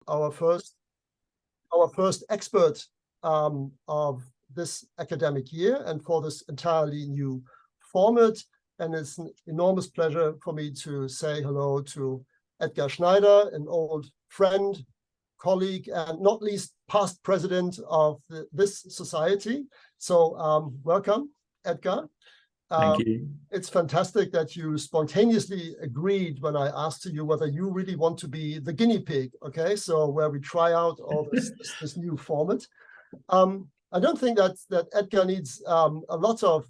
our first expert of this academic year and for this entirely new format. And it's an enormous pleasure for me to say hello to Edgar Schneider, an old friend, colleague, and not least past president of this society. So welcome, Edgar. Thank you. It's fantastic that you spontaneously agreed when I asked you whether you really want to be the guinea pig, okay? So where we try out all this new format. I don't think that Edgar needs a lot of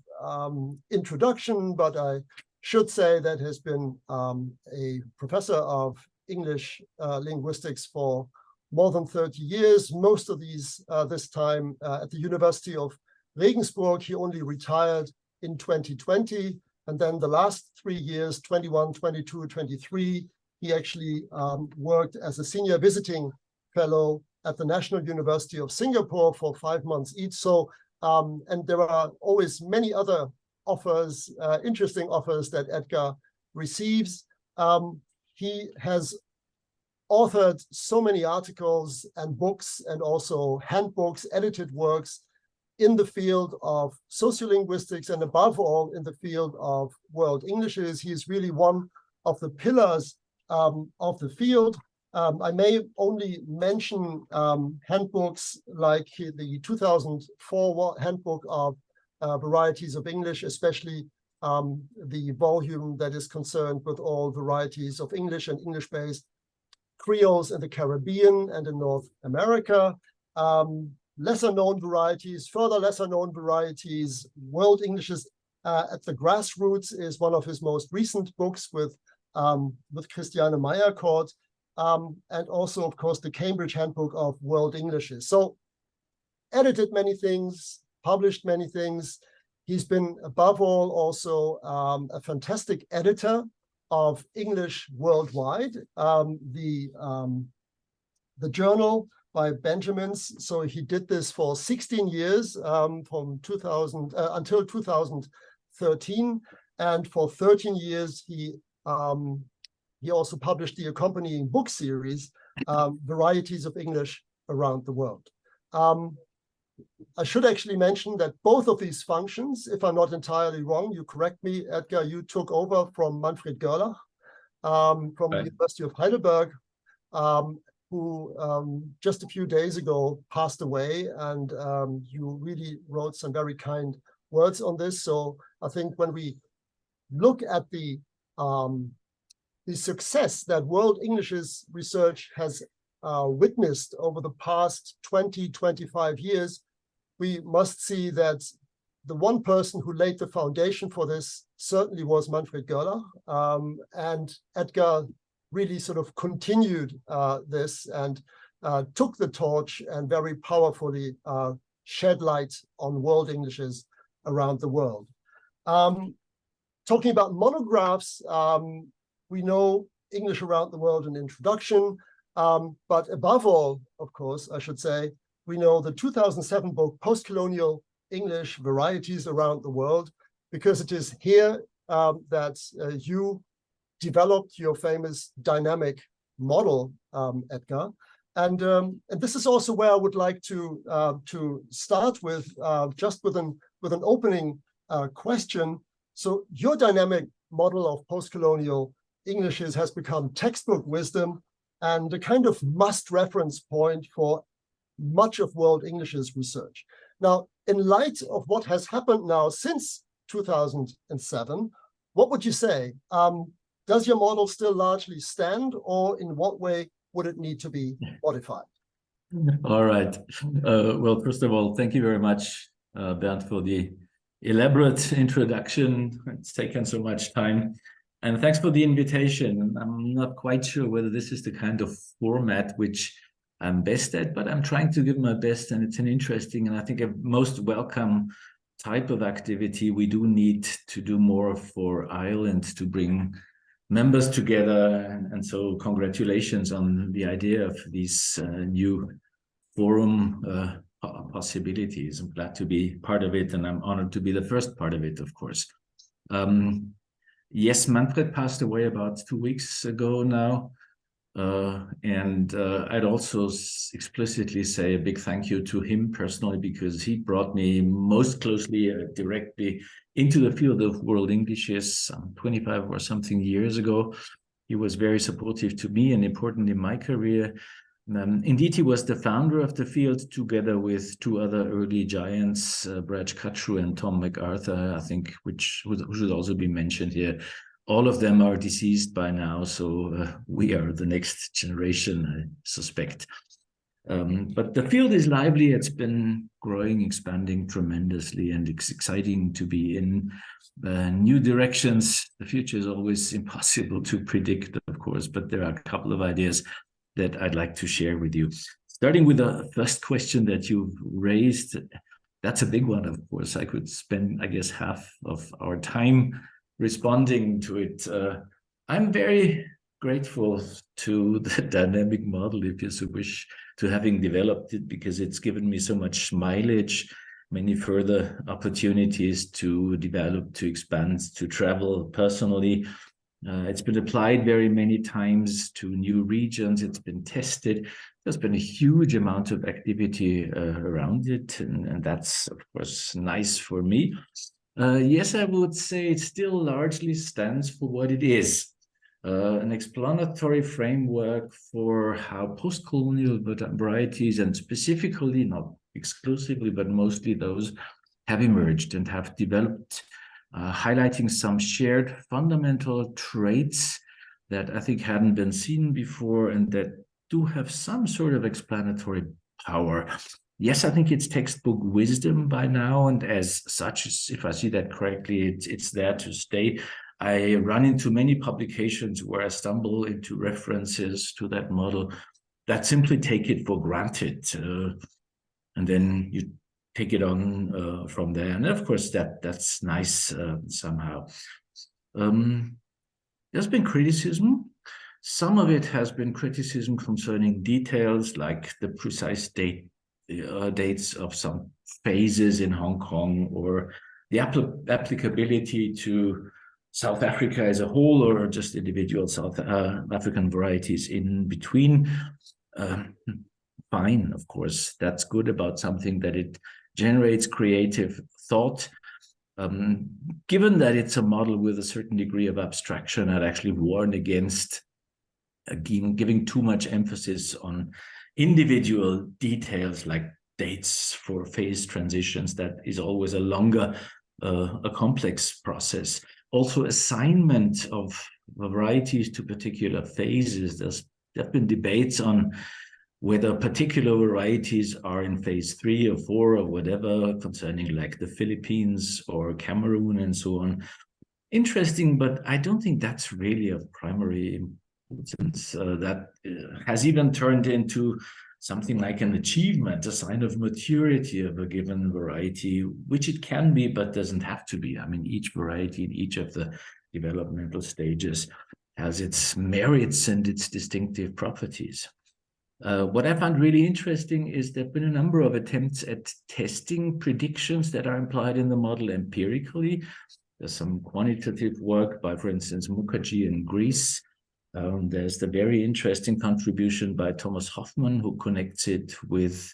introduction, but I should say that he's been a professor of English linguistics for more than 30 years, most of this time at the University of Regensburg. He only retired in 2020, and then the last 3 years, 21, 22, 23, he actually worked as a senior visiting fellow at the National University of Singapore for 5 months each. So, and there are always many other offers, interesting offers that Edgar receives. He has authored so many articles and books and also handbooks, edited works in the field of sociolinguistics and above all in the field of world Englishes. He is really one of the pillars of the field. I may only mention handbooks like the 2004 handbook of varieties of English, especially the volume that is concerned with all varieties of English and English-based Creoles in the Caribbean and in North America. Lesser known varieties, further lesser known varieties, World Englishes at the Grassroots is one of his most recent books with Christiane Meyerkort, and also, of course, the Cambridge Handbook of World Englishes. So edited many things, published many things. He's been, above all, also a fantastic editor of English Worldwide, the journal by Benjamins. So he did this for 16 years, from 2000 until 2013, and for 13 years he also published the accompanying book series, Varieties of English Around the World. I should actually mention that both of these functions, if I'm not entirely wrong, you correct me, Edgar, you took over from Manfred Görlach from the University of Heidelberg, who just a few days ago passed away, and you really wrote some very kind words on this. So I think when we look at the success that World Englishes research has witnessed over the past 20, 25 years, we must see that the one person who laid the foundation for this certainly was Manfred Görlach, and Edgar really sort of continued this and took the torch and very powerfully shed light on World Englishes around the world. Talking about monographs, we know English Around the World in introduction, but above all, of course, I should say, we know the 2007 book, Postcolonial English Varieties Around the World, because it is here that you developed your famous dynamic model, Edgar. And this is also where I would like to start with, just with an opening question. So your dynamic model of postcolonial Englishes has become textbook wisdom and a kind of must reference point for much of World Englishes research. Now, in light of what has happened now since 2007, what would you say? Does your model still largely stand, or in what way would it need to be modified? All right. Well, first of all, thank you very much, Bernd, for the elaborate introduction. It's taken so much time. And thanks for the invitation. I'm not quite sure whether this is the kind of format which I'm best at, but I'm trying to give my best, and it's an interesting and I think a most welcome type of activity. We do need to do more for Ireland to bring members together, and so congratulations on the idea of these new forum possibilities. I'm glad to be part of it, and I'm honored to be the first part of it, of course. Yes, Manfred passed away about 2 weeks ago now. I'd also explicitly say a big thank you to him personally, because he brought me most closely, directly into the field of world Englishes 25 or something years ago. He was very supportive to me and important in my career. Indeed, he was the founder of the field together with two other early giants, Brad Cutshrew and Tom MacArthur, I think, which should also be mentioned here. All of them are deceased by now, so we are the next generation, I suspect. But the field is lively. It's been growing, expanding tremendously, and it's exciting to be in new directions. The future is always impossible to predict, of course, but there are a couple of ideas that I'd like to share with you. Starting with the first question that you've raised, that's a big one, of course. I could spend, I guess, half of our time responding to it. I'm very grateful to the dynamic model, if you so wish, to having developed it, because it's given me so much mileage, many further opportunities to develop, to expand, to travel personally. It's been applied very many times to new regions. It's been tested. There's been a huge amount of activity around it, and that's, of course, nice for me. Yes, I would say it still largely stands for what it is. An explanatory framework for how post-colonial varieties, and specifically, not exclusively, but mostly those, have emerged and have developed, highlighting some shared fundamental traits that I think hadn't been seen before and that do have some sort of explanatory power. Yes, I think it's textbook wisdom by now, and as such, if I see that correctly, it's there to stay. I run into many publications where I stumble into references to that model that simply take it for granted, and then you take it on from there. And of course, that's nice somehow. There's been criticism. Some of it has been criticism concerning details, like the precise dates of some phases in Hong Kong, or the applicability to South Africa as a whole, or just individual South African varieties in between. Fine, of course, that's good about something, that it generates creative thought. Given that it's a model with a certain degree of abstraction, I'd actually warn against giving too much emphasis on individual details like dates for phase transitions. That is always a longer, a complex process. Also, assignment of varieties to particular phases. There have been debates on whether particular varieties are in phase 3 or 4 or whatever, concerning like the Philippines or Cameroon and so on. Interesting, but I don't think that's really of primary importance. That has even turned into something like an achievement, a sign of maturity of a given variety, which it can be, but doesn't have to be. I mean, each variety in each of the developmental stages has its merits and its distinctive properties. What I found really interesting is there have been a number of attempts at testing predictions that are implied in the model empirically. There's some quantitative work by, for instance, Mukherjee in Greece. There's the very interesting contribution by Thomas Hoffmann, who connects it with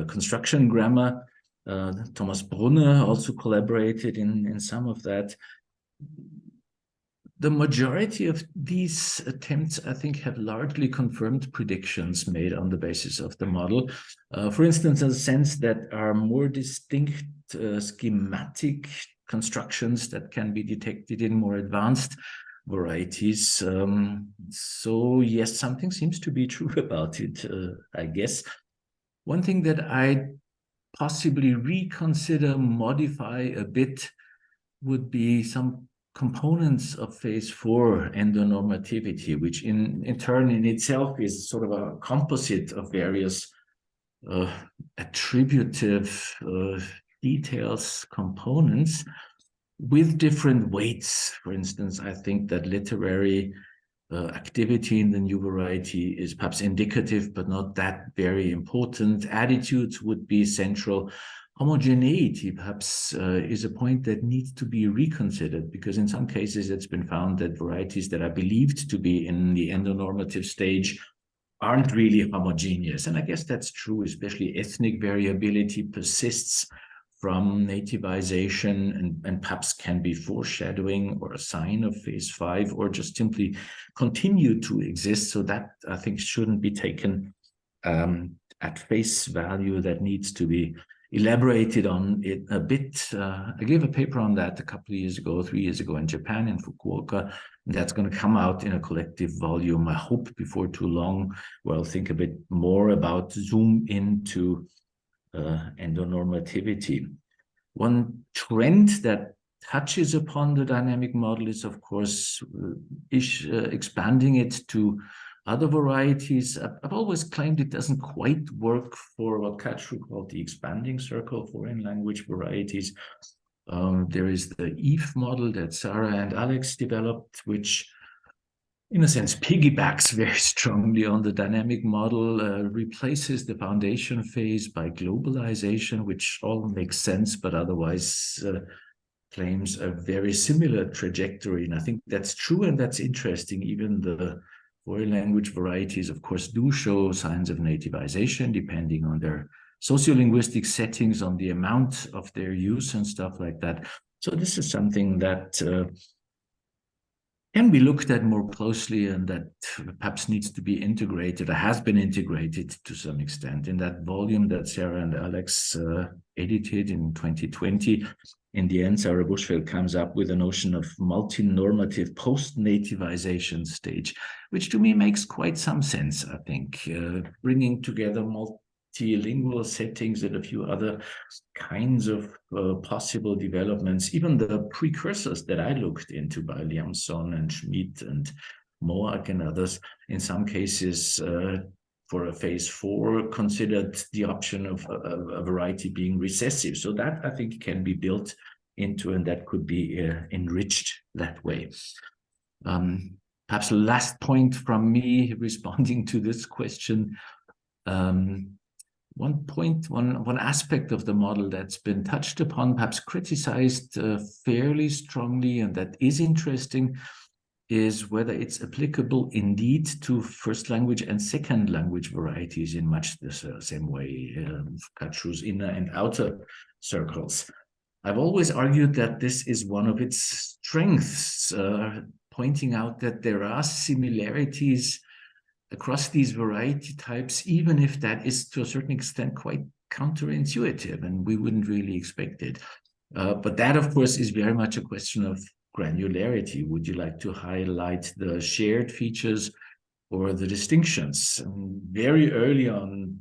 construction grammar. Thomas Brunner also collaborated in some of that. The majority of these attempts, I think, have largely confirmed predictions made on the basis of the model. For instance, in the sense that are more distinct schematic constructions that can be detected in more advanced varieties. So yes, something seems to be true about it, I guess. One thing that I possibly reconsider, modify a bit, would be some components of phase 4 endonormativity, which in turn in itself is sort of a composite of various attributive details, components with different weights. For instance, I think that literary activity in the new variety is perhaps indicative, but not that very important. Attitudes would be central. homogeneity perhaps is a point that needs to be reconsidered, because in some cases it's been found that varieties that are believed to be in the endonormative stage aren't really homogeneous. And I guess that's true, especially ethnic variability persists from nativization and perhaps can be foreshadowing or a sign of phase 5, or just simply continue to exist. So that, I think, shouldn't be taken at face value. That needs to be elaborated on it a bit. I gave a paper on that a couple of years ago, 3 years ago in Japan, in Fukuoka. That's going to come out in a collective volume, I hope, before too long, where I'll think a bit more about zoom into endonormativity. One trend that touches upon the dynamic model is, of course, expanding it to other varieties. I've always claimed it doesn't quite work for what Katru called the expanding circle, foreign language varieties. There is the EVE model that Sarah and Alex developed, which in a sense piggybacks very strongly on the dynamic model, replaces the foundation phase by globalization, which all makes sense, but otherwise claims a very similar trajectory. And I think that's true, and that's interesting. Even the foreign language varieties, of course, do show signs of nativization, depending on their sociolinguistic settings, on the amount of their use and stuff like that. So this is something that can be looked at more closely, and that perhaps needs to be integrated, or has been integrated to some extent. In that volume that Sarah and Alex edited in 2020, in the end, Sarah Bushfeld comes up with a notion of multi-normative post-nativization stage, which to me makes quite some sense, I think, bringing together multilingual settings and a few other kinds of possible developments. Even the precursors that I looked into by Liamson and Schmidt and Moak and others, in some cases for a phase 4 considered the option of a variety being recessive. So that, I think, can be built into, and that could be enriched that way. Perhaps the last point from me responding to this question. One aspect of the model that's been touched upon, perhaps criticized fairly strongly, and that is interesting, is whether it's applicable indeed to first language and second language varieties in much the same way, Katru's inner and outer circles. I've always argued that this is one of its strengths, pointing out that there are similarities across these variety types, even if that is to a certain extent quite counterintuitive and we wouldn't really expect it. But that, of course, is very much a question of granularity. Would you like to highlight the shared features or the distinctions? Very early on,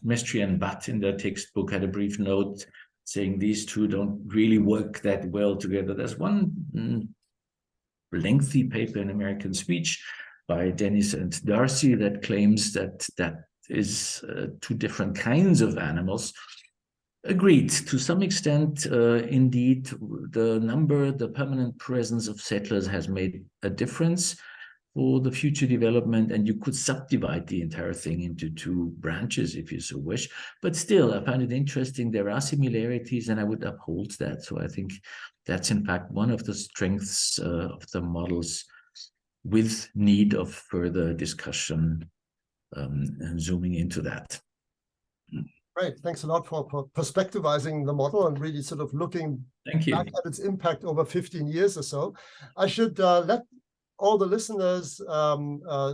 Mestre and Butt in their textbook had a brief note saying these two don't really work that well together. There's one lengthy paper in American Speech by Dennis and Darcy that claims that that is two different kinds of animals. Agreed, to some extent, indeed, the permanent presence of settlers has made a difference for the future development, and you could subdivide the entire thing into 2 branches if you so wish. But still, I find it interesting. There are similarities, and I would uphold that. So I think that's, in fact, one of the strengths of the models, with need of further discussion and zooming into that. Great, thanks a lot for perspectivizing the model and really sort of looking back at its impact over 15 years or so. I should let all the listeners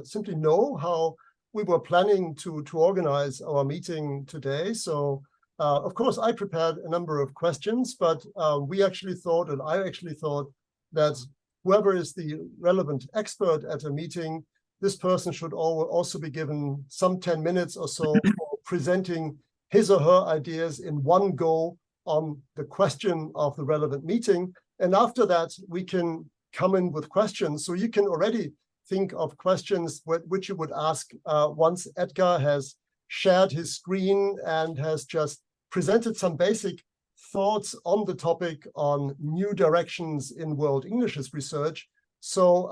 simply know how we were planning to organize our meeting today. So, of course, I prepared a number of questions, but we actually thought, and I actually thought, that whoever is the relevant expert at a meeting, this person should also be given some 10 minutes or so for presenting his or her ideas in one go on the question of the relevant meeting. And after that, we can come in with questions. So you can already think of questions which you would ask once Edgar has shared his screen and has just presented some basic thoughts on the topic on new directions in World Englishes research. So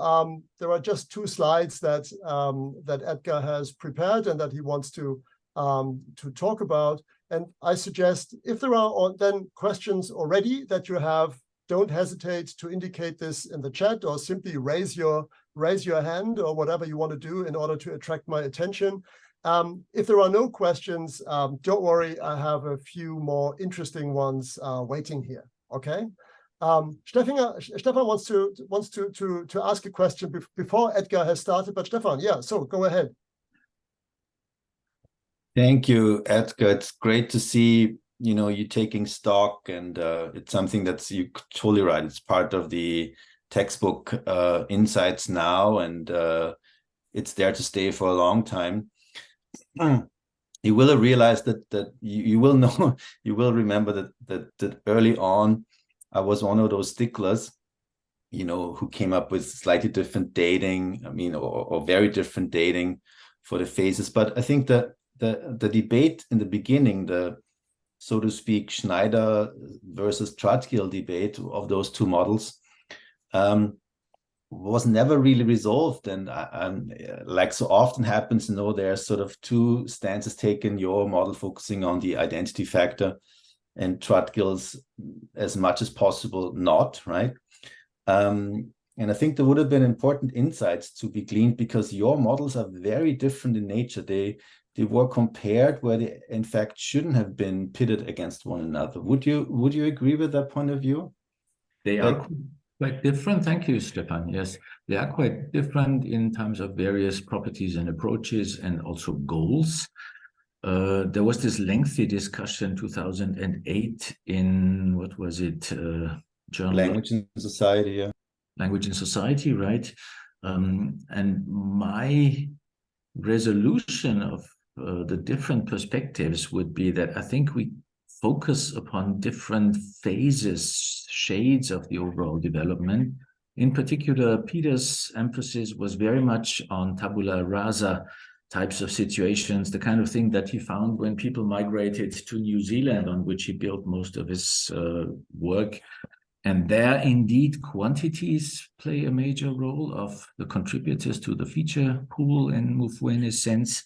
there are just 2 slides that Edgar has prepared and that he wants to to talk about. And I suggest if there are then questions already that you have, don't hesitate to indicate this in the chat or simply raise your hand or whatever you want to do in order to attract my attention. If there are no questions, don't worry, I have a few more interesting ones waiting here. Okay. Stefan wants to ask a question before Edgar has started, but Stefan, yeah, so go ahead. Thank you, Edgar. It's great to see, you taking stock, and it's something that's, you're totally right. It's part of the textbook insights now, and it's there to stay for a long time. You will realize that you will know, you will remember that early on, I was one of those sticklers, who came up with slightly different dating, or very different dating for the phases. But I think that the debate in the beginning, the, so to speak, Schneider versus Trotskill debate of those two models, was never really resolved. And like so often happens, there's sort of two stances taken, your model focusing on the identity factor and Trotkill's as much as possible not, right? And I think there would have been important insights to be gleaned, because your models are very different in nature. They were compared where they in fact shouldn't have been pitted against one another. Would you agree with that point of view? They are quite different. Thank you, Stefan. Yes, they are quite different in terms of various properties and approaches, and also goals. There was this lengthy discussion 2008 in, what was it? Journal Language and Society, yeah. Language and Society, right? And my resolution of the different perspectives would be that I think we focus upon different phases, shades of the overall development. In particular, Peter's emphasis was very much on tabula rasa types of situations, the kind of thing that he found when people migrated to New Zealand, on which he built most of his work. And there, indeed, quantities play a major role of the contributors to the feature pool in Mufwene's sense.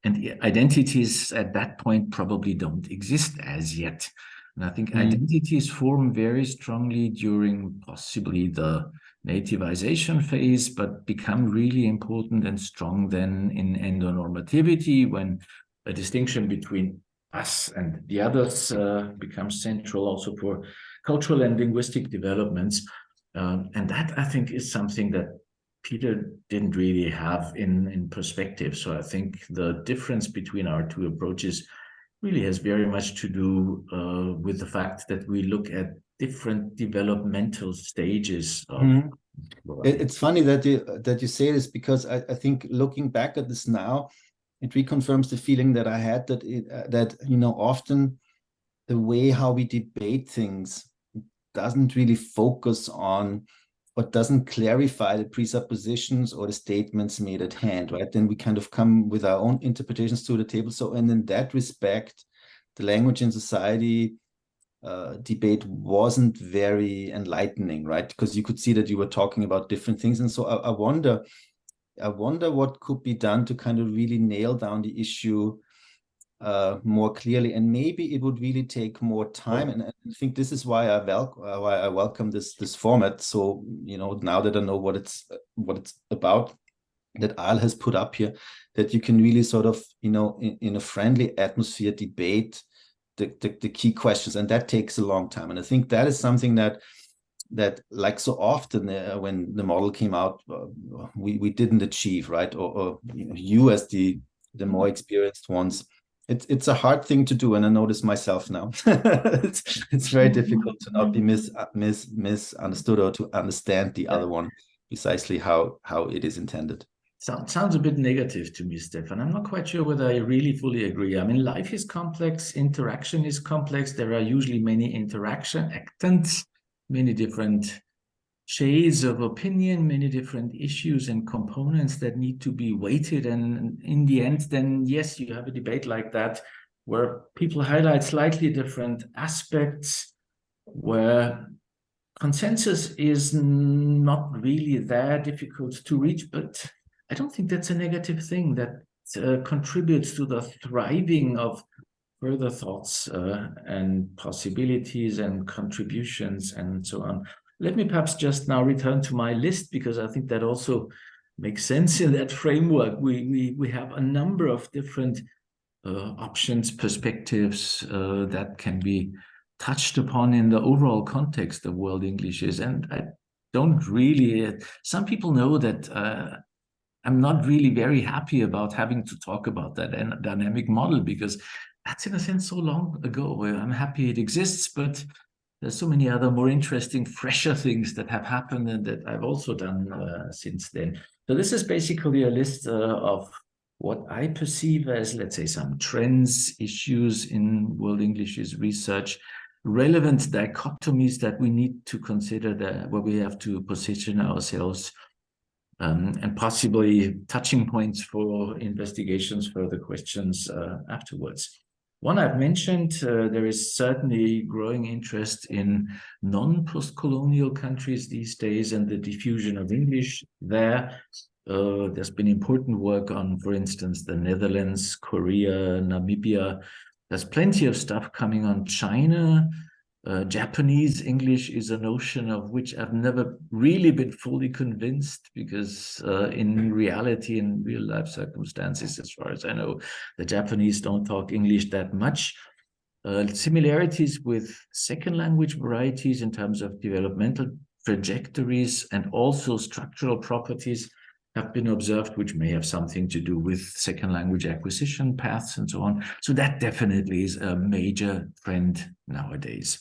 And identities at that point probably don't exist as yet. And I think identities form very strongly during possibly the nativization phase, but become really important and strong then in endonormativity, when a distinction between us and the others becomes central also for cultural and linguistic developments. And that, I think, is something that Peter didn't really have in perspective. So I think the difference between our two approaches really has very much to do with the fact that we look at different developmental stages of It's funny that you say this, because I think looking back at this now, it reconfirms the feeling that I had that often the way how we debate things doesn't really focus on, or doesn't clarify the presuppositions or the statements made at hand, right? Then we kind of come with our own interpretations to the table. So, and in that respect, the Language and Society debate wasn't very enlightening, right? Because you could see that you were talking about different things. And so I wonder what could be done to kind of really nail down the issue more clearly, and maybe it would really take more time. And I think this is why I welcome this format. So now that I know what it's about, that Al has put up here, that you can really sort of in a friendly atmosphere debate the key questions, and that takes a long time. And I think that is something that like so often when the model came out, we didn't achieve, right? Or you as the more experienced ones. It's a hard thing to do, and I know this myself now. It's very difficult to not be misunderstood, or to understand the other one precisely how it is intended. Sounds a bit negative to me, Stefan. I'm not quite sure whether I really fully agree. I mean, life is complex, interaction is complex. There are usually many interaction actants, many different shades of opinion, many different issues and components that need to be weighted. And in the end, then, yes, you have a debate like that where people highlight slightly different aspects, where consensus is not really that difficult to reach. But I don't think that's a negative thing. That contributes to the thriving of further thoughts and possibilities and contributions and so on. Let me perhaps just now return to my list, because I think that also makes sense in that framework. We have a number of different options, perspectives that can be touched upon in the overall context of world Englishes. And I don't really, some people know that I'm not really very happy about having to talk about that dynamic model, because that's in a sense so long ago. I'm happy it exists, but there's so many other more interesting, fresher things that have happened and that I've also done since then. So this is basically a list of what I perceive as, let's say, some trends, issues in world Englishes research, relevant dichotomies that we need to consider, where we have to position ourselves, and possibly touching points for investigations, further questions afterwards. One I've mentioned, there is certainly growing interest in non-post-colonial countries these days and the diffusion of English there. There's been important work on, for instance, the Netherlands, Korea, Namibia. There's plenty of stuff coming on China. Japanese English is a notion of which I've never really been fully convinced, because in reality, in real life circumstances, as far as I know, the Japanese don't talk English that much. Similarities with second language varieties in terms of developmental trajectories and also structural properties have been observed, which may have something to do with second language acquisition paths and so on. So that definitely is a major trend nowadays.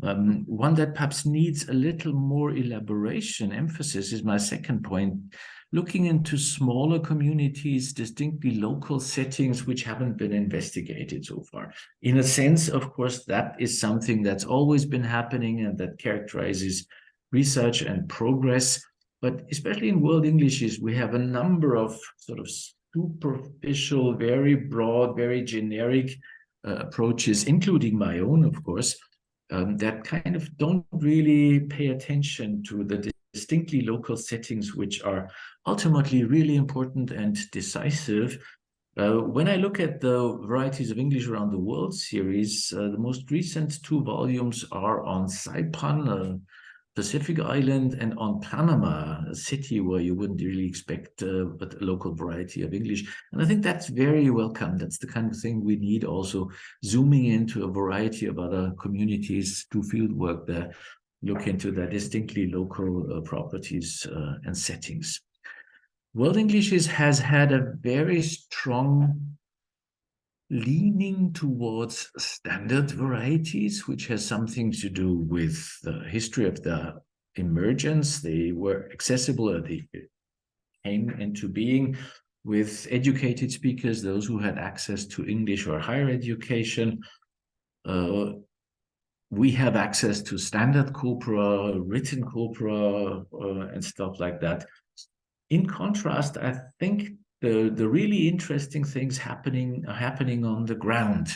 One that perhaps needs a little more elaboration, emphasis, is my second point, looking into smaller communities, distinctly local settings which haven't been investigated so far. In a sense, of course, that is something that's always been happening and that characterizes research and progress. But especially in world Englishes, we have a number of sort of superficial, very broad, very generic approaches, including my own, of course, that kind of don't really pay attention to the distinctly local settings, which are ultimately really important and decisive. When I look at the Varieties of English Around the World series, the most recent 2 volumes are on Saipan, Pacific Island, and on Panama, a city where you wouldn't really expect a local variety of English. And I think that's very welcome. That's the kind of thing we need, also zooming into a variety of other communities, do field work there, look into their distinctly local properties and settings. World Englishes has had a very strong leaning towards standard varieties, which has something to do with the history of the emergence. They were accessible, or they came into being with educated speakers, those who had access to English or higher education. We have access to standard corpora, written corpora, and stuff like that. In contrast, I think the really interesting things are happening on the ground.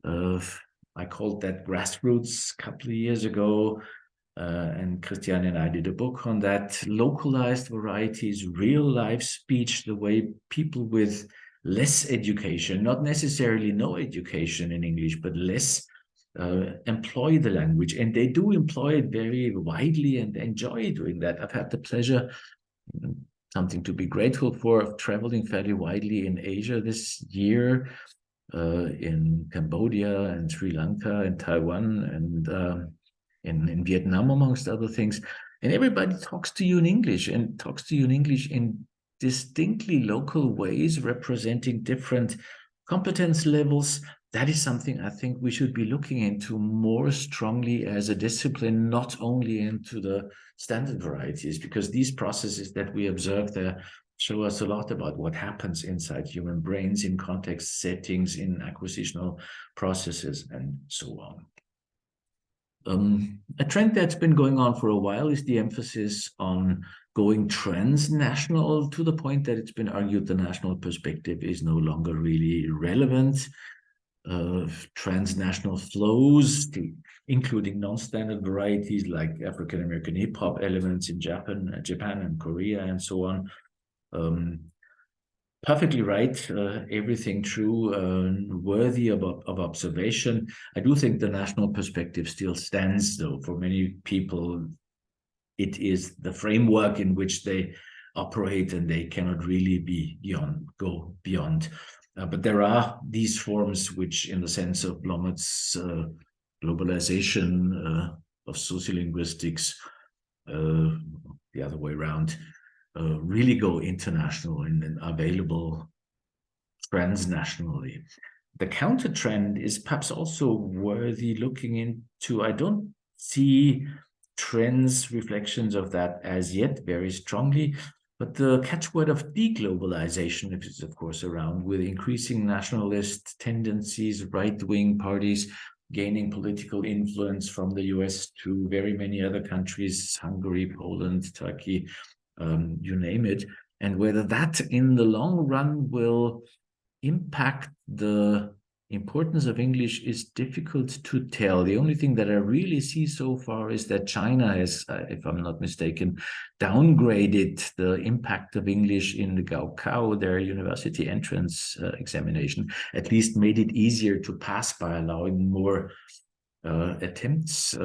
I called that grassroots a couple of years ago, and Christiane and I did a book on that. Localized varieties, real life speech, the way people with less education, not necessarily no education in English, but less, employ the language. And they do employ it very widely and enjoy doing that. I've had the pleasure, something to be grateful for, of traveling fairly widely in Asia this year, in Cambodia and Sri Lanka and Taiwan and in Vietnam, amongst other things. And everybody talks to you in English, and talks to you in English in distinctly local ways, representing different competence levels. That is something I think we should be looking into more strongly as a discipline, not only into the standard varieties, because these processes that we observe there show us a lot about what happens inside human brains in context settings, in acquisitional processes, and so on. A trend that's been going on for a while is the emphasis on going transnational, to the point that it's been argued the national perspective is no longer really relevant. Transnational flows, including non-standard varieties like African-American hip-hop elements in Japan and Korea and so on. perfectly right. Everything true, worthy of observation. I do think the national perspective still stands, though. For many people, it is the framework in which they operate, and they cannot really go beyond. But there are these forms which, in the sense of Blommett's globalization of sociolinguistics, the other way around, really go international and available transnationally. The counter trend is perhaps also worthy looking into. I don't see trends, reflections of that as yet very strongly, but the catchword of deglobalization is, of course, around, with increasing nationalist tendencies, right-wing parties gaining political influence from the US to very many other countries, Hungary, Poland, Turkey, you name it, and whether that in the long run will impact the importance of English is difficult to tell. The only thing that I really see so far is that China has, if I'm not mistaken, downgraded the impact of English in the Gaokao, their university entrance examination, at least made it easier to pass by allowing more attempts.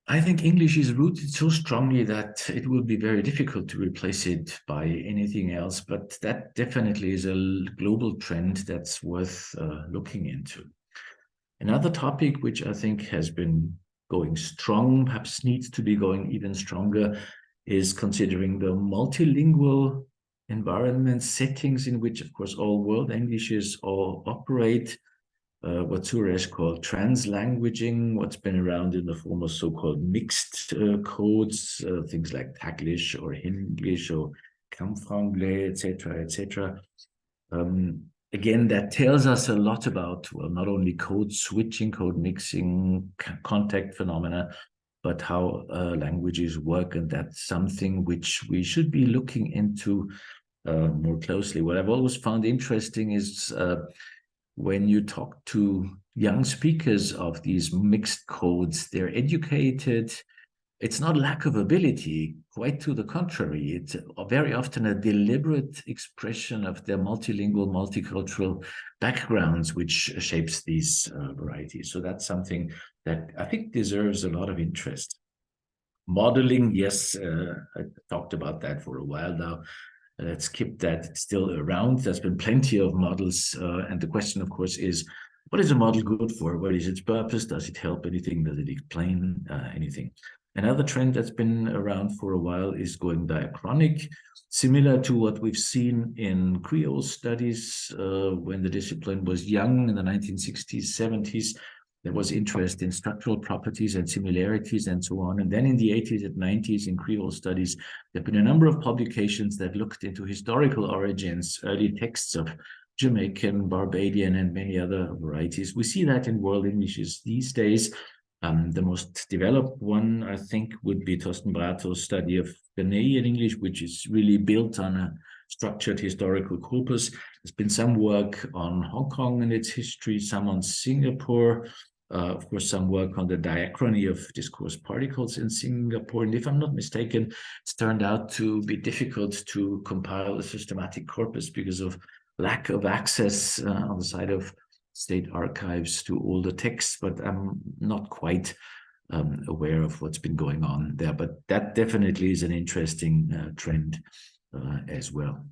I think English is rooted so strongly that it will be very difficult to replace it by anything else. But that definitely is a global trend that's worth looking into. Another topic which I think has been going strong, perhaps needs to be going even stronger, is considering the multilingual environment settings in which, of course, all world Englishes all operate. What Suresh called translanguaging, what's been around in the form of so-called mixed codes, things like Taglish or Hinglish or Campfranglais, etc., etc. Again, that tells us a lot about, well, not only code switching, code mixing, contact phenomena, but how languages work, and that's something which we should be looking into more closely. What I've always found interesting is when you talk to young speakers of these mixed codes, they're educated. It's not lack of ability, quite to the contrary. It's very often a deliberate expression of their multilingual, multicultural backgrounds, which shapes these varieties. So that's something that I think deserves a lot of interest. Modeling, yes, I talked about that for a while now. Let's keep that still around. There's been plenty of models. And the question, of course, is, what is a model good for? What is its purpose? Does it help anything? Does it explain anything? Another trend that's been around for a while is going diachronic, similar to what we've seen in Creole studies when the discipline was young in the 1960s, 70s. There was interest in structural properties and similarities and so on. And then in the 80s and 90s in Creole studies, there have been a number of publications that looked into historical origins, early texts of Jamaican, Barbadian, and many other varieties. We see that in world Englishes these days. The most developed one, I think, would be Thorsten Brato's study of Ghanaian English, which is really built on a structured historical corpus. There's been some work on Hong Kong and its history, some on Singapore, of course, some work on the diachrony of discourse particles in Singapore. And if I'm not mistaken, it's turned out to be difficult to compile a systematic corpus because of lack of access on the side of state archives to all the texts, but I'm not quite aware of what's been going on there. But that definitely is an interesting trend as well.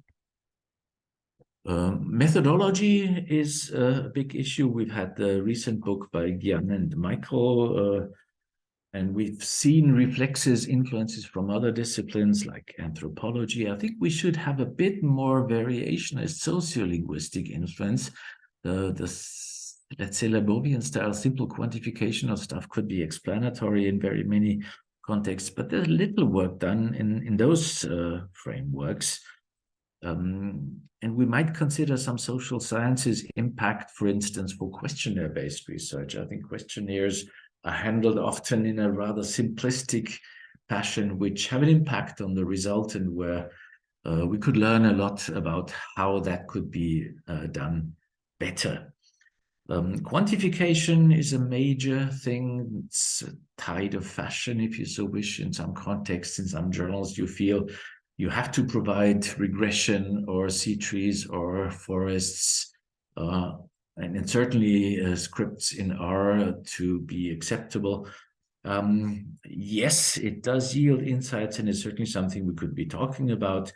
Methodology is a big issue. We've had the recent book by Gian and Michael, and we've seen reflexes, influences from other disciplines like anthropology. I think we should have a bit more variationist sociolinguistic influence. Let's say Lebovian style simple quantification of stuff could be explanatory in very many contexts, but there's little work done in those frameworks. And we might consider some social sciences impact, for instance, for questionnaire-based research. I think questionnaires are handled often in a rather simplistic fashion, which have an impact on the result, and where we could learn a lot about how that could be done better. Quantification is a major thing. It's a tide of fashion, if you so wish, in some contexts, in some journals. You feel you have to provide regression or seed trees or forests, and certainly scripts in R to be acceptable. Yes, it does yield insights, and it's certainly something we could be talking about.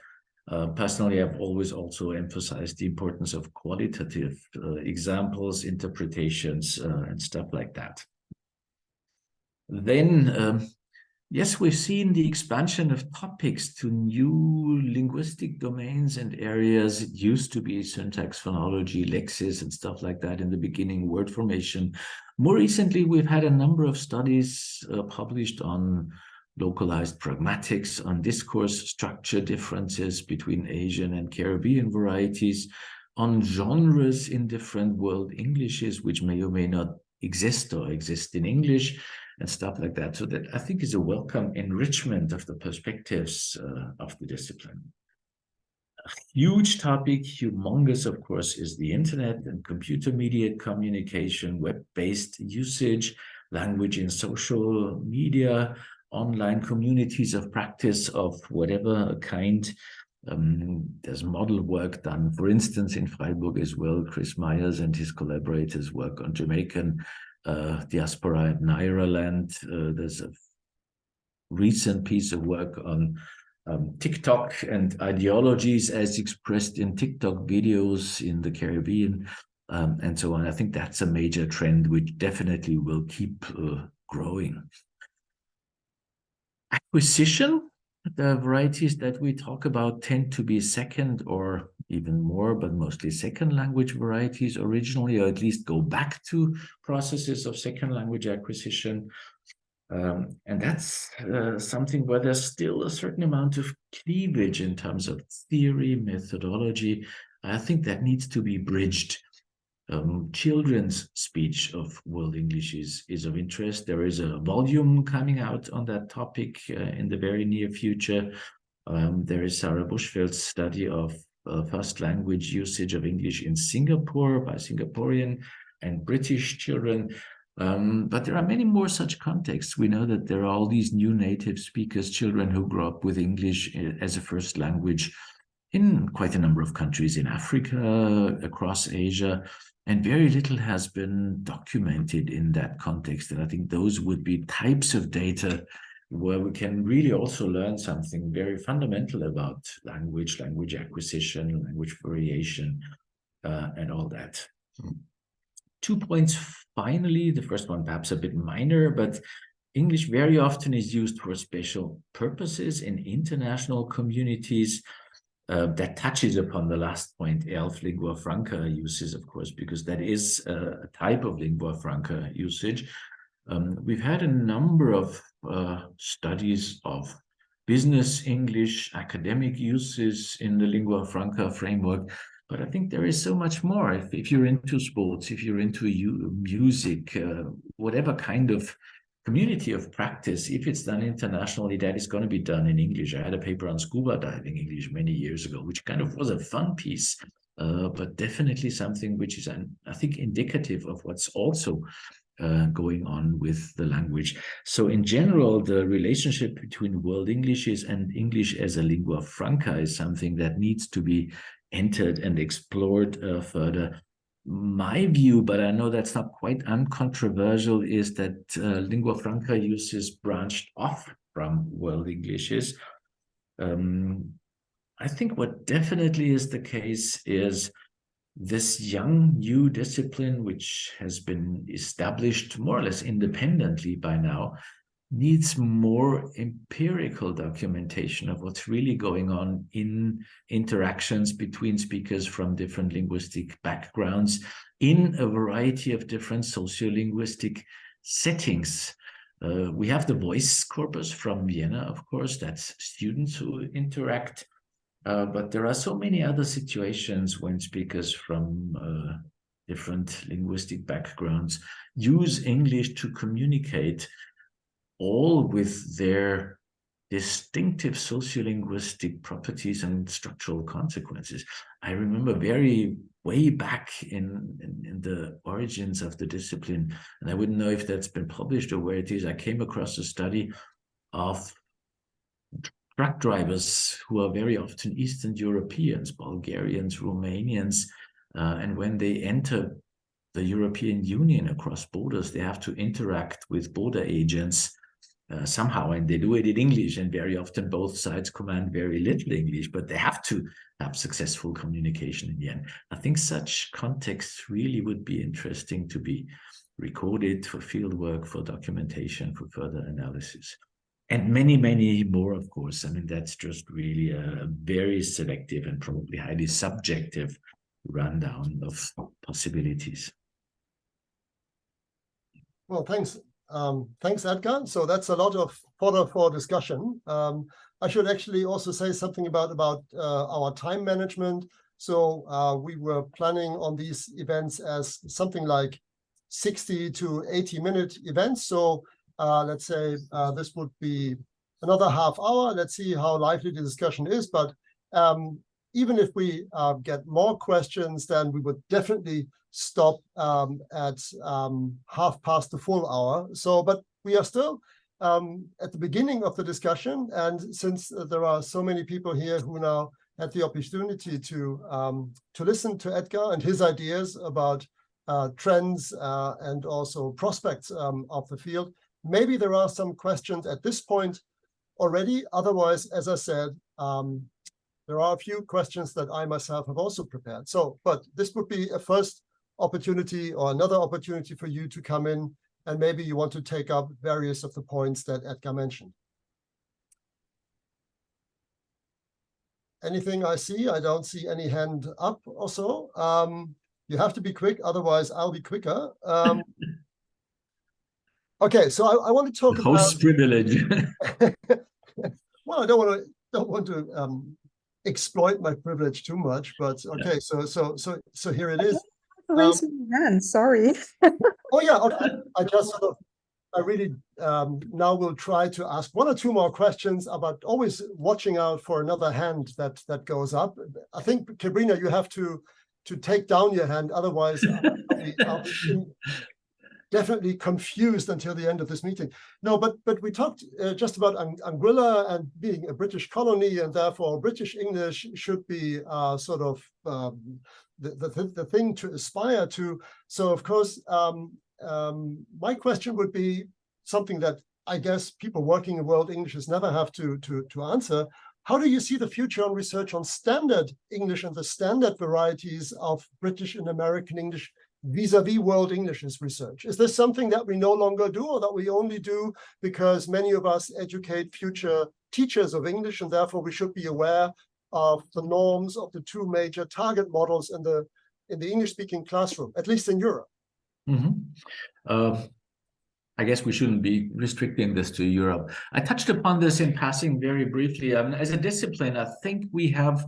Personally, I've always also emphasized the importance of qualitative examples, interpretations, and stuff like that. Then, yes, we've seen the expansion of topics to new linguistic domains and areas. It used to be syntax, phonology, lexis, and stuff like that in the beginning, word formation. More recently, we've had a number of studies published on localized pragmatics, on discourse structure differences between Asian and Caribbean varieties, on genres in different world Englishes, which may or may not exist or exist in English, and stuff like that. So that, I think, is a welcome enrichment of the perspectives of the discipline. A huge topic, humongous, of course, is the internet and computer-mediated communication, web-based usage, language in social media, online communities of practice of whatever kind. There's model work done, for instance, in Freiburg as well. Chris Myers and his collaborators work on Jamaican diaspora in Ireland. There's a recent piece of work on TikTok and ideologies as expressed in TikTok videos in the Caribbean, and so on. I think that's a major trend which definitely will keep growing. Acquisition, the varieties that we talk about tend to be second or even more, but mostly second language varieties originally, or at least go back to processes of second language acquisition. And that's something where there's still a certain amount of cleavage in terms of theory, methodology. I think that needs to be bridged. Children's speech of World English is of interest. There is a volume coming out on that topic in the very near future. There is Sarah Bushfeld's study of first language usage of English in Singapore by Singaporean and British children. But there are many more such contexts. We know that there are all these new native speakers, children who grow up with English as a first language in quite a number of countries in Africa, across Asia, and very little has been documented in that context. And I think those would be types of data where we can really also learn something very fundamental about language, language acquisition, language variation, and all that. 2 points finally. The first one perhaps a bit minor, but English very often is used for special purposes in international communities. That touches upon the last point ELF lingua franca uses, of course, because that is a type of lingua franca usage. We've had a number of studies of business English, academic uses in the lingua franca framework, but I think there is so much more. If you're into sports, if you're into music, whatever kind of community of practice, if it's done internationally, that is going to be done in English. I had a paper on scuba diving English many years ago, which kind of was a fun piece, but definitely something which is, I think, indicative of what's also going on with the language. So in general, the relationship between World Englishes and English as a lingua franca is something that needs to be entered and explored further. My view, but I know that's not quite uncontroversial, is that lingua franca uses branched off from World Englishes. I think what definitely is the case is this young new discipline, which has been established more or less independently by now, needs more empirical documentation of what's really going on in interactions between speakers from different linguistic backgrounds in a variety of different sociolinguistic settings. We have the voice corpus from Vienna, of course, that's students who interact, but there are so many other situations when speakers from different linguistic backgrounds use English to communicate, all with their distinctive sociolinguistic properties and structural consequences. I remember way back in the origins of the discipline, and I wouldn't know if that's been published or where it is, I came across a study of truck drivers who are very often Eastern Europeans, Bulgarians, Romanians, and when they enter the European Union across borders, they have to interact with border agents somehow, and they do it in English, and very often both sides command very little English, but they have to have successful communication in the end. I think such contexts really would be interesting to be recorded for field work, for documentation, for further analysis. And many, many more, of course. I mean, that's just really a very selective and probably highly subjective rundown of possibilities. Well, thanks. Thanks, Edgar. So that's a lot of fodder for discussion. I should actually also say something about our time management. So we were planning on these events as something like 60 to 80-minute events. So let's say this would be another half hour. Let's see how lively the discussion is. But even if we get more questions, then we would definitely stop at 1/2 the full hour. So, but we are still at the beginning of the discussion. And since there are so many people here who now had the opportunity to listen to Edgar and his ideas about trends and also prospects of the field, maybe there are some questions at this point already. Otherwise, as I said, there are a few questions that I myself have also prepared. So, but this would be a first opportunity or another opportunity for you to come in, and maybe you want to take up various of the points that Edgar mentioned. Anything I see? I don't see any hand up or so. You have to be quick, otherwise I'll be quicker. Okay, so I want to talk about host privilege. Well, I don't want to exploit my privilege too much, but okay, so here it is. Raise my hand, sorry. Oh yeah, okay. I really now will try to ask 1 or 2 more questions, about always watching out for another hand that goes up. I think, Sabrina, you have to take down your hand, otherwise I'll be definitely confused until the end of this meeting. No, but we talked just about Anguilla and being a British colony, and therefore British English should be sort of the thing to aspire to. So of course, my question would be something that I guess people working in world Englishes never have to answer. How do you see the future on research on standard English and the standard varieties of British and American English vis-a-vis world Englishes research? Is this something that we no longer do, or that we only do because many of us educate future teachers of English, and therefore we should be aware of the norms of the 2 major target models in the English-speaking classroom, at least in Europe? I guess we shouldn't be restricting this to Europe. I touched upon this in passing very briefly. As a discipline, I think we have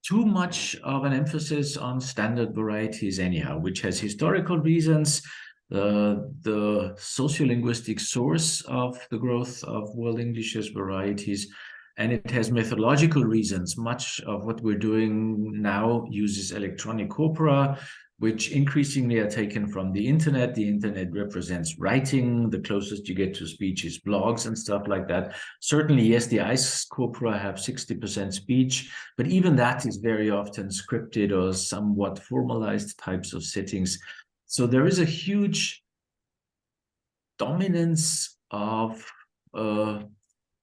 too much of an emphasis on standard varieties anyhow, which has historical reasons. The sociolinguistic source of the growth of world Englishes varieties, and it has methodological reasons. Much of what we're doing now uses electronic corpora, which increasingly are taken from the internet. The internet represents writing. The closest you get to speech is blogs and stuff like that. Certainly, yes, the ICE corpora have 60% speech, but even that is very often scripted or somewhat formalized types of settings. So there is a huge dominance of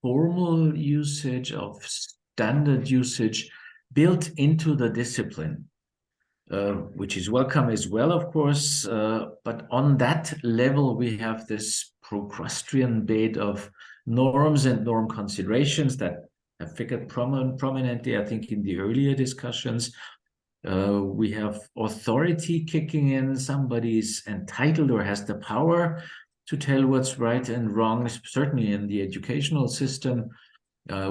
formal usage, of standard usage built into the discipline. Which is welcome as well, of course, but on that level, we have this Procrustean bed of norms and norm considerations that have figured prominently, I think, in the earlier discussions. We have authority kicking in. Somebody's entitled or has the power to tell what's right and wrong, certainly in the educational system.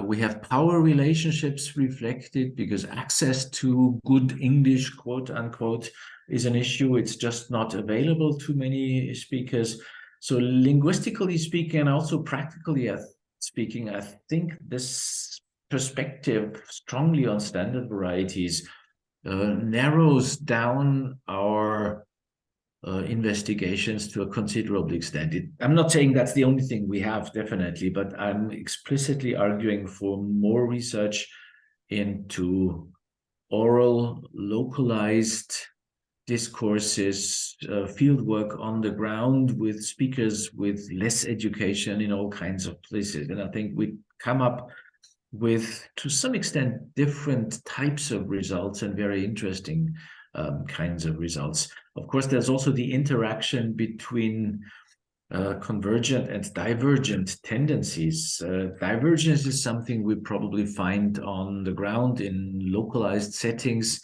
We have power relationships reflected because access to good English, quote unquote, is an issue. It's just not available to many speakers. So linguistically speaking, and also practically speaking, I think this perspective strongly on standard varieties narrows down our investigations to a considerable extent. I'm not saying that's the only thing we have, definitely, but I'm explicitly arguing for more research into oral, localized discourses, field work on the ground with speakers with less education in all kinds of places. And I think we come up with, to some extent, different types of results and very interesting kinds of results. Of course, there's also the interaction between convergent and divergent tendencies. Divergence is something we probably find on the ground in localized settings,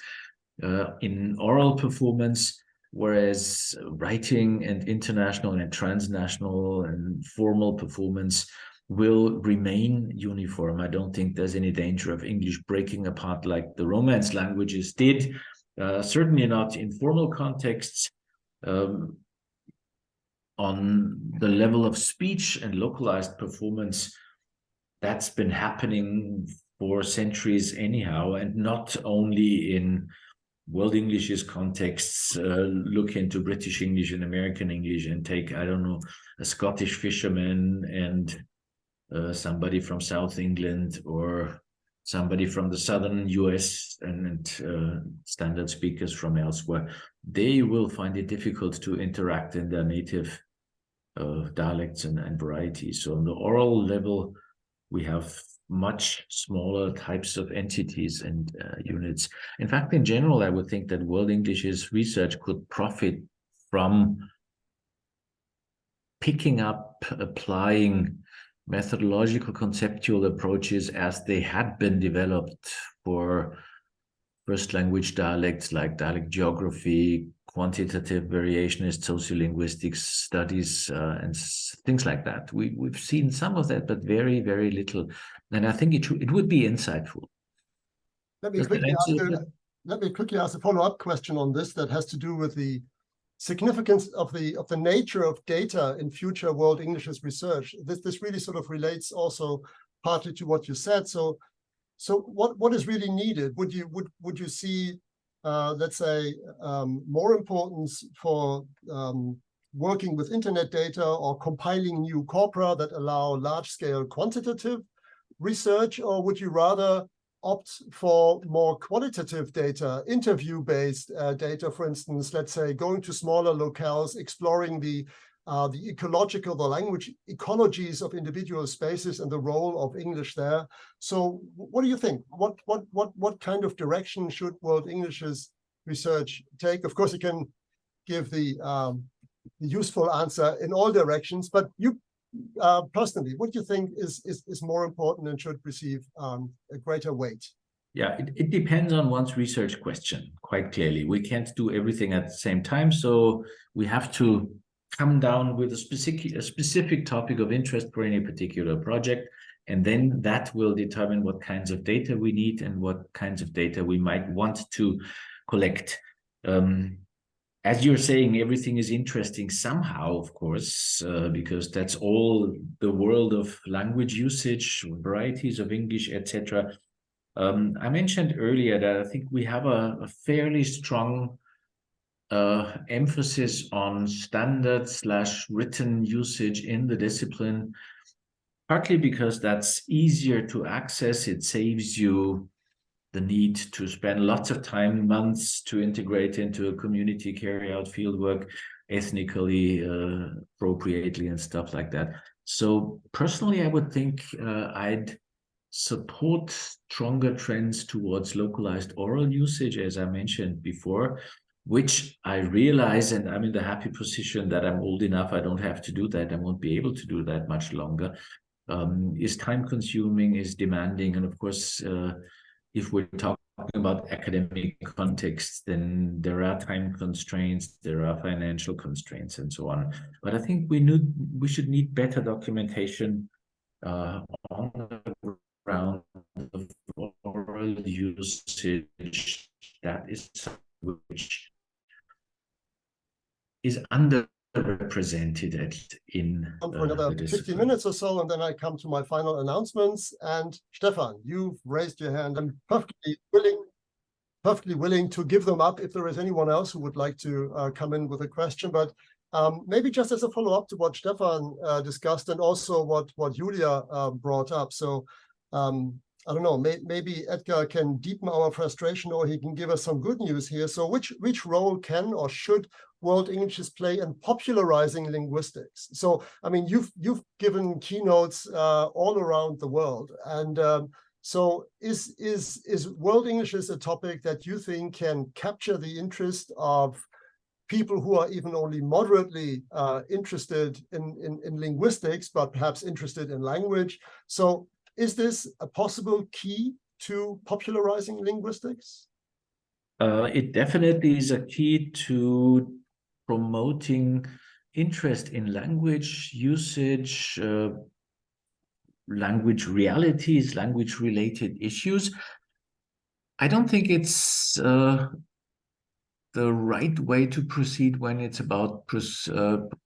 in oral performance, whereas writing and international and transnational and formal performance will remain uniform. I don't think there's any danger of English breaking apart like the Romance languages did. Certainly not in formal contexts. On the level of speech and localized performance, that's been happening for centuries anyhow, and not only in World English's contexts. Look into British English and American English and take, I don't know, a Scottish fisherman and somebody from South England or somebody from the southern US and standard speakers from elsewhere. They will find it difficult to interact in their native dialects and varieties. So on the oral level, we have much smaller types of entities and units. In fact, in general, I would think that World English's research could profit from picking up, applying methodological conceptual approaches as they had been developed for first language dialects like dialect geography, quantitative variationist sociolinguistics studies, and things like that. We've seen some of that, but very, very little. And I think it would be insightful. Let me quickly ask a follow-up question on this that has to do with the significance of the nature of data in future World English's research. This really sort of relates also partly to what you said. So what is really needed? Would you see, let's say, more importance for working with internet data or compiling new corpora that allow large-scale quantitative research, or would you rather opt for more qualitative data, interview-based data, for instance, let's say going to smaller locales, exploring the ecological, the language ecologies of individual spaces and the role of English there. So what do you think? What kind of direction should World English's research take? Of course, you can give the useful answer in all directions, but you personally, what do you think is more important and should receive a greater weight? Yeah, it depends on one's research question, quite clearly. We can't do everything at the same time, so we have to come down with a specific topic of interest for any particular project, and then that will determine what kinds of data we need and what kinds of data we might want to collect. As you're saying, everything is interesting somehow, of course, because that's all the world of language usage, varieties of English, etc. I mentioned earlier that I think we have a fairly strong emphasis on standard/written usage in the discipline, partly because that's easier to access. It saves you the need to spend lots of time, months, to integrate into a community, carry out fieldwork ethnically, appropriately, and stuff like that. So personally, I would think I'd support stronger trends towards localized oral usage, as I mentioned before, which I realize, and I'm in the happy position that I'm old enough, I don't have to do that, I won't be able to do that much longer, is time-consuming, is demanding, and of course, if we're talking about academic contexts, then there are time constraints, there are financial constraints, and so on. But I think we should need better documentation on the ground of oral usage that is which is underrepresented in for another 15 minutes or so, and then I come to my final announcements. And Stefan, you've raised your hand. I'm perfectly willing perfectly willing to give them up if there is anyone else who would like to come in with a question. But maybe just as a follow-up to what Stefan discussed, and also what Julia brought up. So I don't know, maybe Edgar can deepen our frustration, or he can give us some good news here. So which role can or should World Englishes play in popularizing linguistics? So I mean, you've given keynotes all around the world, and so is World Englishes a topic that you think can capture the interest of people who are even only moderately interested in linguistics, but perhaps interested in language? So is this a possible key to popularizing linguistics? It definitely is a key to promoting interest in language usage, language realities, language-related issues. I don't think it's the right way to proceed when it's about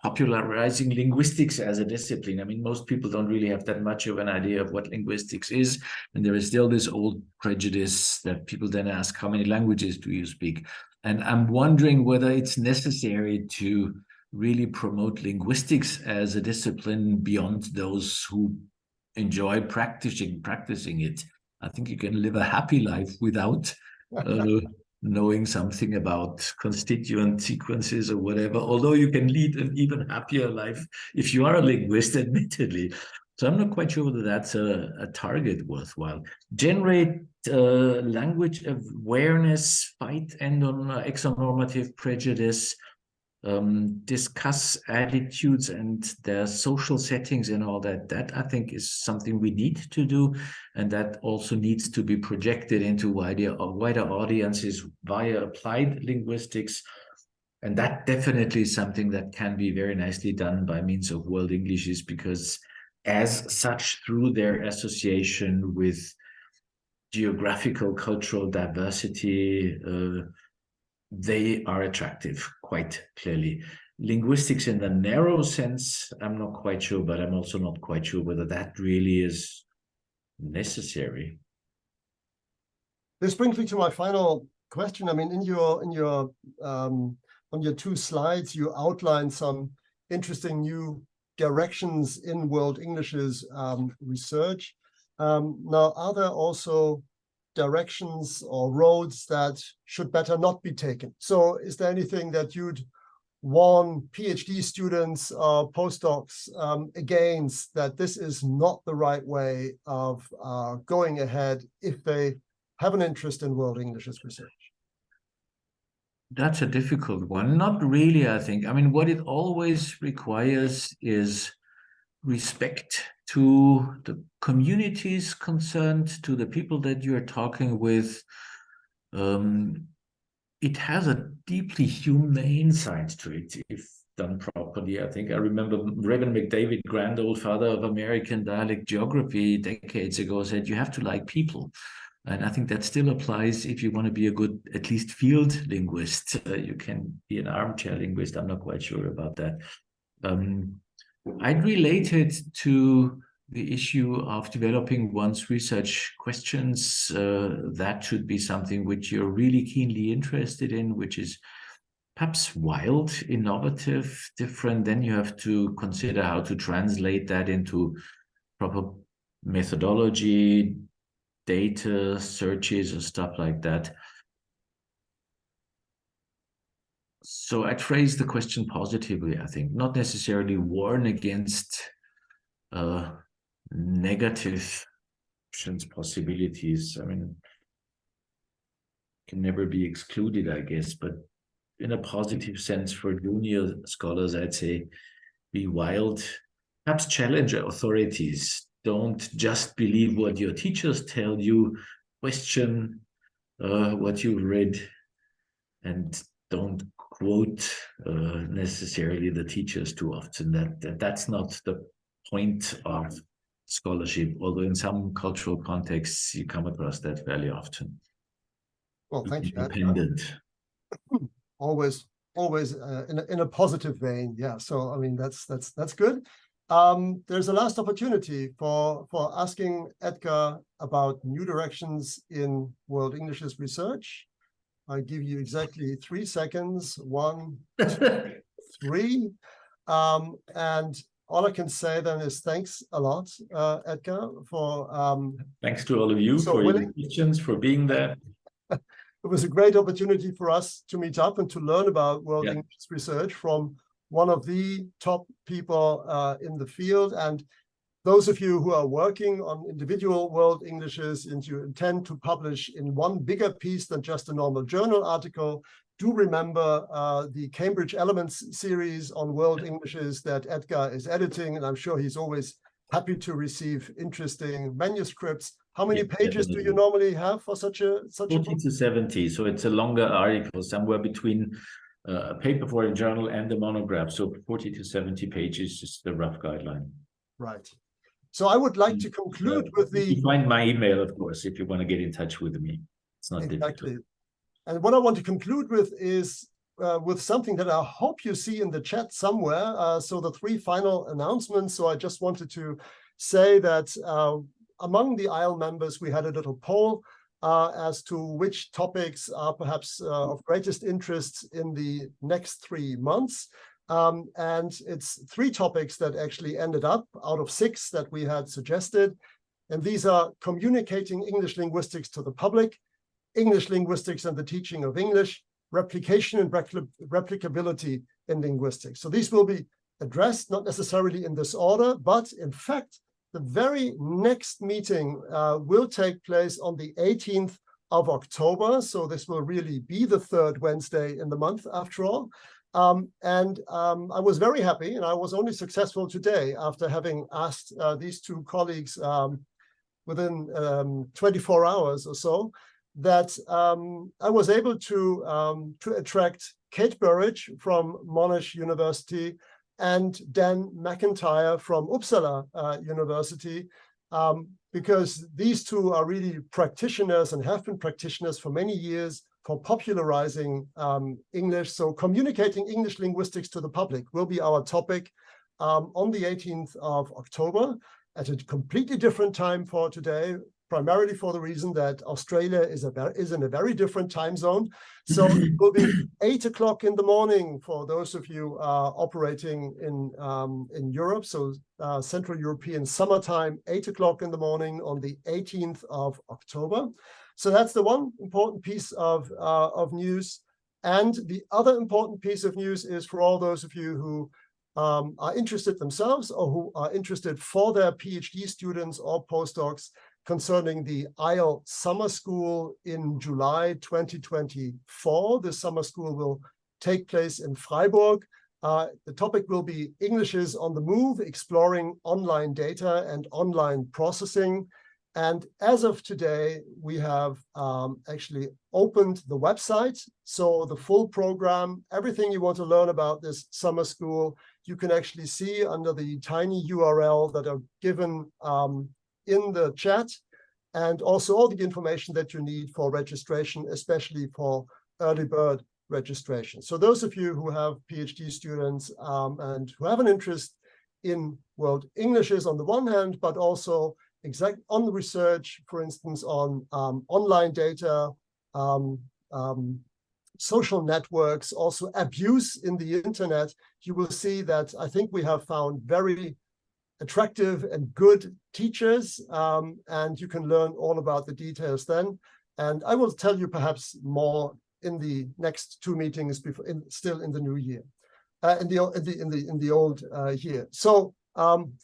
popularizing linguistics as a discipline. I mean, most people don't really have that much of an idea of what linguistics is. And there is still this old prejudice that people then ask, how many languages do you speak? And I'm wondering whether it's necessary to really promote linguistics as a discipline beyond those who enjoy practicing it. I think you can live a happy life without knowing something about constituent sequences or whatever, although you can lead an even happier life if you are a linguist, admittedly. So I'm not quite sure whether that's a target worthwhile. Generate language awareness, fight exonormative prejudice, discuss attitudes and their social settings and all that. That I think is something we need to do, and that also needs to be projected into wider audiences via applied linguistics. And that definitely is something that can be very nicely done by means of World Englishes, because as such, through their association with geographical, cultural diversity, they are attractive, quite clearly. Linguistics in the narrow sense, I'm not quite sure, but I'm also not quite sure whether that really is necessary. This brings me to my final question. I mean, on your 2 slides, you outlined some interesting new directions in World Englishes research. Now, are there also directions or roads that should better not be taken? So is there anything that you'd warn PhD students or postdocs against, that this is not the right way of going ahead if they have an interest in World Englishes research? That's a difficult one. Not really, I think. I mean, what it always requires is respect to the communities concerned, to the people that you're talking with. It has a deeply humane side to it if done properly. I think I remember Reverend McDavid, grand old father of American dialect geography, decades ago, said you have to like people. And I think that still applies if you want to be a good, at least field linguist. You can be an armchair linguist. I'm not quite sure about that. I'd relate it to the issue of developing one's research questions. That should be something which you're really keenly interested in, which is perhaps wild, innovative, different. Then you have to consider how to translate that into proper methodology, data, searches, and stuff like that. So I'd phrase the question positively, I think, not necessarily warn against negative options, possibilities. I mean, can never be excluded, I guess, but in a positive sense for junior scholars, I'd say be wild, perhaps challenge authorities. Don't just believe what your teachers tell you, question what you've read, and don't quote necessarily the teachers too often. That's not the point of scholarship, although in some cultural contexts you come across that fairly often. Well, thank you. Independent. Always in a positive vein. Yeah. So I mean that's good. There's a last opportunity for asking Edgar about new directions in World Englishes research. I give you exactly 3 seconds. 1, 2, 3. And all I can say then is thanks a lot, Edgar, for thanks to all of you so for willing. your questions, for being there. It was a great opportunity for us to meet up and to learn about World English research from one of the top people in the field. And those of you who are working on individual World Englishes and you intend to publish in one bigger piece than just a normal journal article, do remember the Cambridge Elements series on World Englishes that Edgar is editing, and I'm sure he's always happy to receive interesting manuscripts. How many pages do you normally have for such a 40 book? to 70, so it's a longer article, somewhere between a paper for a journal and a monograph. So 40 to 70 pages is the rough guideline. Right. So I would like to conclude with the... You find my email, of course, if you want to get in touch with me. It's not exactly. difficult. And what I want to conclude with is with something that I hope you see in the chat somewhere. So the 3 final announcements. So I just wanted to say that among the ISLE members, we had a little poll as to which topics are perhaps of greatest interest in the next 3 months. And it's 3 topics that actually ended up out of 6 that we had suggested. And these are communicating English linguistics to the public, English linguistics and the teaching of English, replication and replicability in linguistics. So these will be addressed, not necessarily in this order, but in fact, the very next meeting will take place on the 18th of October. So this will really be the 3rd Wednesday in the month after all. I was very happy, and I was only successful today after having asked these 2 colleagues within 24 hours or so, that I was able to attract Kate Burridge from Monash University and Dan McIntyre from Uppsala University, because these 2 are really practitioners and have been practitioners for many years for popularizing English. So communicating English linguistics to the public will be our topic on the 18th of October at a completely different time for today, primarily for the reason that Australia is in a very different time zone. So it will be 8 o'clock in the morning for those of you operating in Europe. So Central European summertime, 8 o'clock in the morning on the 18th of October. So that's the one important piece of news. And the other important piece of news is for all those of you who are interested themselves or who are interested for their PhD students or postdocs concerning the ISLE Summer School in July 2024. This summer school will take place in Freiburg. The topic will be Englishes on the Move, exploring online data and online processing. And as of today, we have actually opened the website. So the full program, everything you want to learn about this summer school, you can actually see under the tiny URL that are given in the chat, and also all the information that you need for registration, especially for early bird registration. So those of you who have PhD students and who have an interest in World Englishes on the one hand, but also on the research, for instance, on online data, social networks, also abuse in the internet, you will see that I think we have found very attractive and good teachers, and you can learn all about the details then. And I will tell you perhaps more in the next 2 meetings before, still in the new year, in the old year. So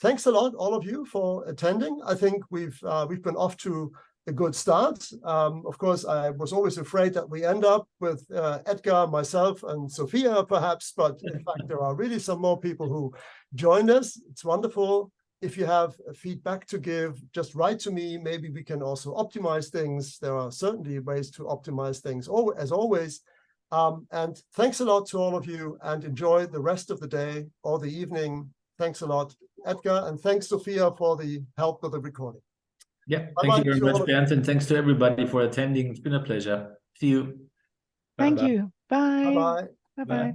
thanks a lot, all of you, for attending. I think we've been off to a good start. Of course, I was always afraid that we end up with Edgar, myself, and Sophia, perhaps, but in fact, there are really some more people who joined us. It's wonderful. If you have feedback to give, just write to me. Maybe we can also optimize things. There are certainly ways to optimize things, as always. And thanks a lot to all of you, and enjoy the rest of the day or the evening. Thanks a lot, Edgar, and thanks, Sophia, for the help with the recording. Yeah, thank you very much, Bernd, and thanks to everybody for attending. It's been a pleasure. See you. Thank you. Bye. Bye-bye. Bye-bye.